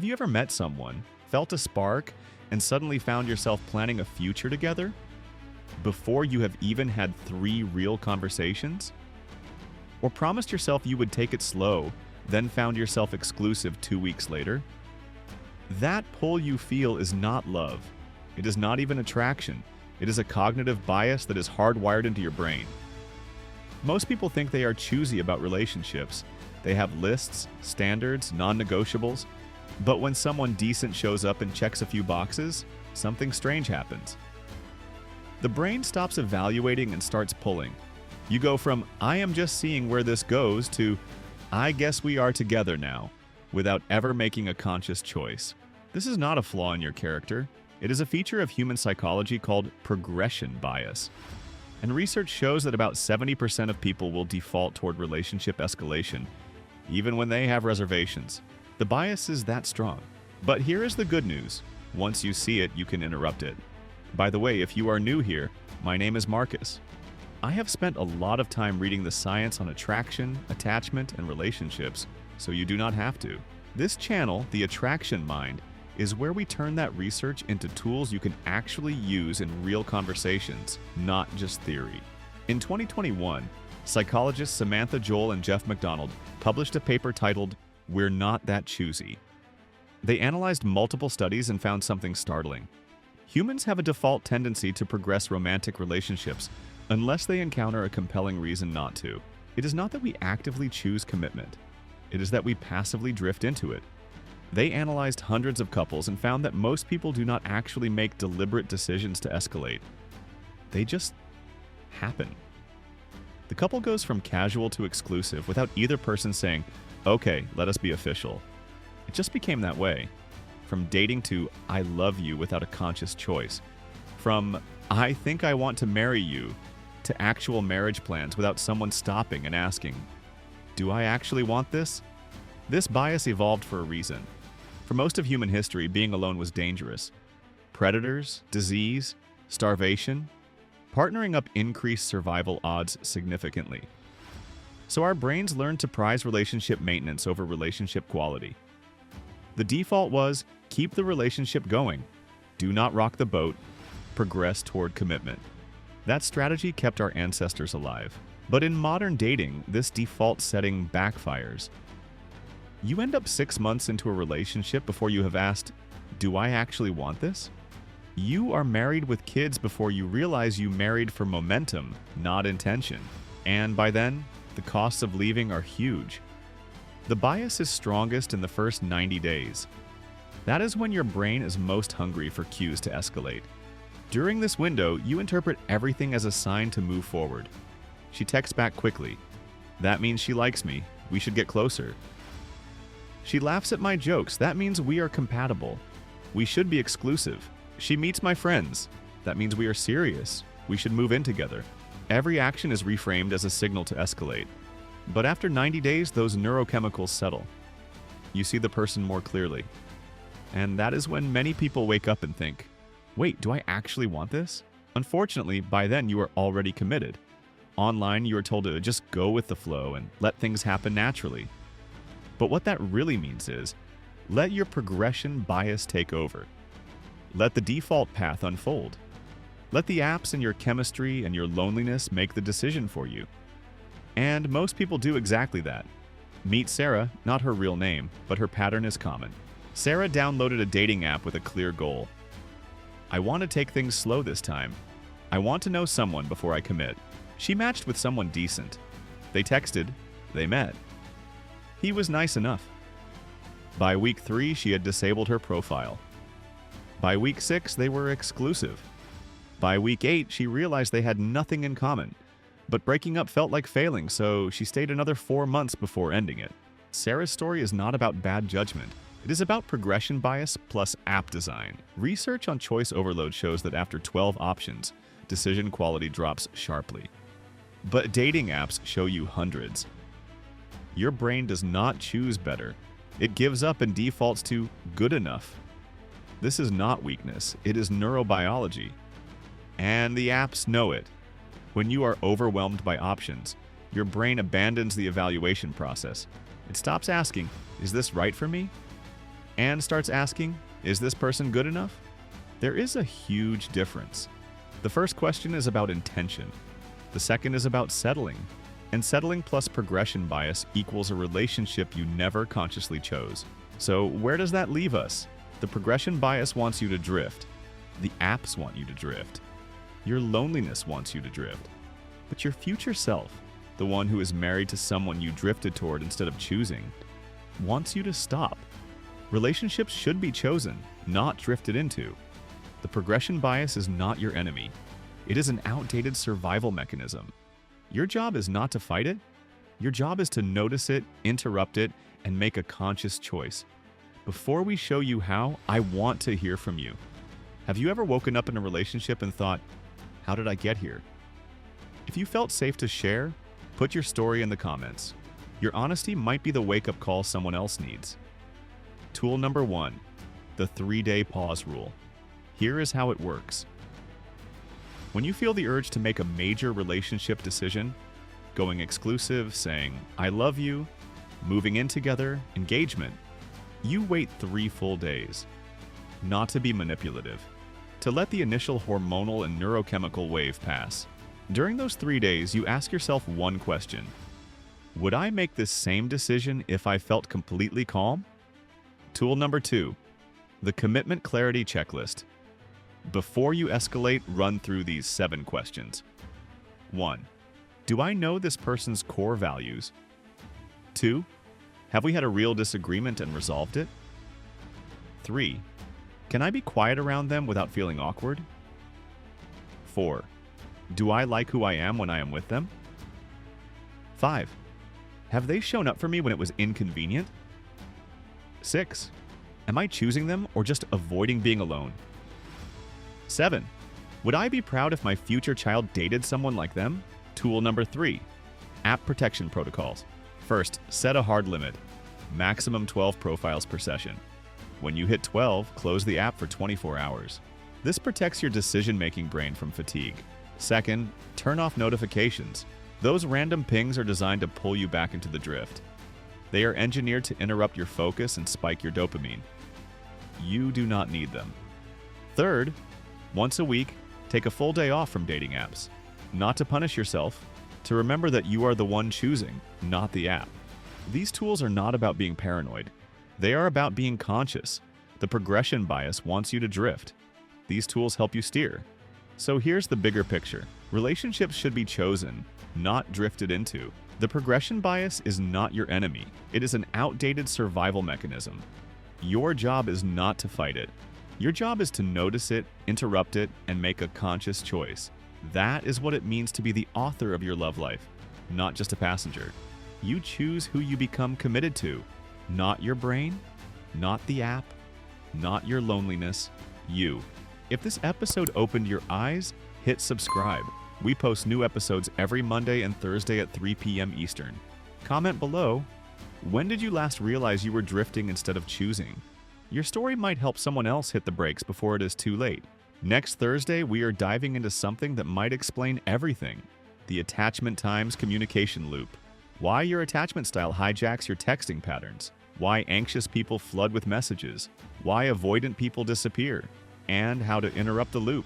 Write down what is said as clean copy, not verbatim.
Have you ever met someone, felt a spark, and suddenly found yourself planning a future together before you have even had 3 real conversations? Or promised yourself you would take it slow, then found yourself exclusive 2 weeks later? That pull you feel is not love. It is not even attraction. It is a cognitive bias that is hardwired into your brain. Most people think they are choosy about relationships. They have lists, standards, non-negotiables. But when someone decent shows up and checks a few boxes, something strange happens. The brain stops evaluating and starts pulling. You go from, I am just seeing where this goes, to, I guess we are together now, without ever making a conscious choice. This is not a flaw in your character. It is a feature of human psychology called progression bias. And research shows that about 70% of people will default toward relationship escalation, even when they have reservations. The bias is that strong. But here is the good news. Once you see it, you can interrupt it. By the way, if you are new here, my name is Marcus. I have spent a lot of time reading the science on attraction, attachment, and relationships, so you do not have to. This channel, The Attraction Mind, is where we turn that research into tools you can actually use in real conversations, not just theory. In 2021, psychologists Samantha Joel and Jeff McDonald published a paper titled, We're Not That Choosy. They analyzed multiple studies and found something startling. Humans have a default tendency to progress romantic relationships unless they encounter a compelling reason not to. It is not that we actively choose commitment. It is that we passively drift into it. They analyzed hundreds of couples and found that most people do not actually make deliberate decisions to escalate. They just happen. The couple goes from casual to exclusive without either person saying, okay, let us be official. It just became that way. From dating to I love you without a conscious choice. From I think I want to marry you to actual marriage plans without someone stopping and asking, do I actually want this? This bias evolved for a reason. For most of human history, being alone was dangerous. Predators, disease, starvation, partnering up increased survival odds significantly. So our brains learned to prize relationship maintenance over relationship quality. The default was keep the relationship going, do not rock the boat, progress toward commitment. That strategy kept our ancestors alive. But in modern dating, this default setting backfires. You end up 6 months into a relationship before you have asked, do I actually want this? You are married with kids before you realize you married for momentum, not intention. And by then, the costs of leaving are huge. The bias is strongest in the first 90 days. That is when your brain is most hungry for cues to escalate. During this window, you interpret everything as a sign to move forward. She texts back quickly. That means she likes me. We should get closer. She laughs at my jokes. That means we are compatible. We should be exclusive. She meets my friends. That means we are serious. We should move in together. Every action is reframed as a signal to escalate. But after 90 days, those neurochemicals settle. You see the person more clearly. And that is when many people wake up and think, wait, do I actually want this? Unfortunately, by then you are already committed. Online, you are told to just go with the flow and let things happen naturally. But what that really means is, let your progression bias take over. Let the default path unfold. Let the apps and your chemistry and your loneliness make the decision for you. And most people do exactly that. Meet Sarah, not her real name, but her pattern is common. Sarah downloaded a dating app with a clear goal. I want to take things slow this time. I want to know someone before I commit. She matched with someone decent. They texted, they met. He was nice enough. By week 3, she had disabled her profile. By week 6, they were exclusive. By week 8, she realized they had nothing in common. But breaking up felt like failing, so she stayed another 4 months before ending it. Sarah's story is not about bad judgment. It is about progression bias plus app design. Research on choice overload shows that after 12 options, decision quality drops sharply. But dating apps show you hundreds. Your brain does not choose better. It gives up and defaults to good enough. This is not weakness, it is neurobiology. And the apps know it. When you are overwhelmed by options, your brain abandons the evaluation process. It stops asking, is this right for me? and starts asking, is this person good enough? There is a huge difference. The first question is about intention. The second is about settling. And settling plus progression bias equals a relationship you never consciously chose. So where does that leave us? The progression bias wants you to drift. The apps want you to drift. Your loneliness wants you to drift. But your future self, the one who is married to someone you drifted toward instead of choosing, wants you to stop. Relationships should be chosen, not drifted into. The progression bias is not your enemy. It is an outdated survival mechanism. Your job is not to fight it. Your job is to notice it, interrupt it, and make a conscious choice. Before we show you how, I want to hear from you. Have you ever woken up in a relationship and thought, how did I get here? If you felt safe to share, put your story in the comments. Your honesty might be the wake-up call someone else needs. Tool number 1, the 3-day pause rule. Here is how it works. When you feel the urge to make a major relationship decision, going exclusive, saying, I love you, moving in together, engagement, you wait 3 full days. Not to be manipulative. To let the initial hormonal and neurochemical wave pass. During those 3 days, you ask yourself one question. Would I make this same decision if I felt completely calm? Tool number 2, the commitment clarity checklist. Before you escalate, run through these 7 questions. 1. Do I know this person's core values? 2. Have we had a real disagreement and resolved it? 3. Can I be quiet around them without feeling awkward? 4. Do I like who I am when I am with them? 5. Have they shown up for me when it was inconvenient? 6. Am I choosing them or just avoiding being alone? 7. Would I be proud if my future child dated someone like them? Tool number 3, app protection protocols. First, set a hard limit, maximum 12 profiles per session. When you hit 12, close the app for 24 hours. This protects your decision-making brain from fatigue. Second, turn off notifications. Those random pings are designed to pull you back into the drift. They are engineered to interrupt your focus and spike your dopamine. You do not need them. Third, once a week, take a full day off from dating apps. Not to punish yourself, to remember that you are the one choosing, not the app. These tools are not about being paranoid. They are about being conscious. The progression bias wants you to drift. These tools help you steer. So here's the bigger picture. Relationships should be chosen, not drifted into. The progression bias is not your enemy. It is an outdated survival mechanism. Your job is not to fight it. Your job is to notice it, interrupt it, and make a conscious choice. That is what it means to be the author of your love life, not just a passenger. You choose who you become committed to, not your brain, not the app, not your loneliness, you. If this episode opened your eyes, hit subscribe. We post new episodes every Monday and Thursday at 3 p.m. Eastern. Comment below, when did you last realize you were drifting instead of choosing? Your story might help someone else hit the brakes before it is too late. Next Thursday, we are diving into something that might explain everything. The attachment times communication loop. Why your attachment style hijacks your texting patterns. Why anxious people flood with messages. Why avoidant people disappear. And how to interrupt the loop.